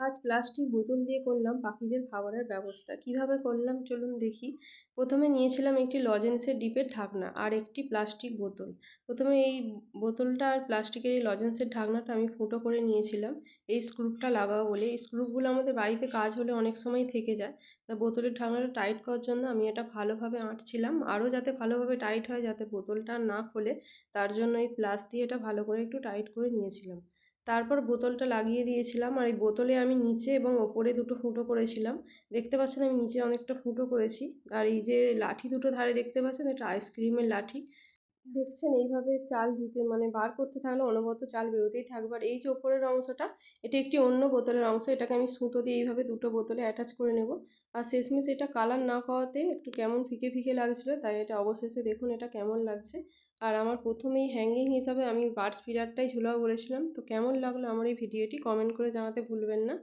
আজ প্লাস্টিক বোতল দিয়ে করলাম পাখিদের খাবারের ব্যবস্থা। কিভাবে করলাম চলুন দেখি। প্রথমে নিয়েছিলাম একটি লজেন্সের ডিপের ঢাকনা আর একটি প্লাস্টিক বোতল। প্রথমে এই বোতলটা আর প্লাস্টিকের এই লজেন্সের ঢাকনাটা আমি ফুটো করে নিয়েছিলাম এই স্ক্রুপটা লাগাবো বলে। এই স্ক্রুপগুলো আমাদের বাড়িতে কাজ হলে অনেক সময় থেকে যায়। তা বোতলের ঢাকনাটা টাইট করার জন্য আমি এটা ভালোভাবে আঁটছিলাম, আরও যাতে ভালোভাবে টাইট হয়, যাতে বোতলটা না খোলে, তার জন্য এই প্লাস দিয়ে এটা ভালো করে একটু টাইট করে নিয়েছিলাম। তারপর বোতলটা লাগিয়ে দিয়েছিলাম, আর এই বোতলে আমি নিচে এবং ওপরে দুটো ফুটো করেছিলাম। দেখতে পাচ্ছেন আমি নিচে অনেকটা ফুটো করেছি। আর এই যে লাঠি দুটো ধারে দেখতে পাচ্ছেন, এটা আইসক্রিমের লাঠি। দেখছেন এইভাবে চাল দিতে মানে বার করতে থাকলে অনবরত চাল বেরোতেই থাকবে। আর এই যে ওপরের অংশটা, এটা একটি অন্য বোতলের অংশ, এটাকে আমি সুতো দিয়ে এইভাবে দুটো বোতলে অ্যাটাচ করে নেব। আর শেষমেশ এটা কালার না করাতে একটু কেমন ফিকে ফিকে লাগছিলো, তাই এটা অবশেষে দেখুন এটা কেমন লাগছে। আর আমার প্রথমেই হ্যাঙ্গিং হিসাবে আমি বার্ডস ফিডারটাই ঝুলাও বলেছিলাম। তো কেমন লাগলো আমার এই ভিডিওটি কমেন্ট করে জানাতে ভুলবেন না।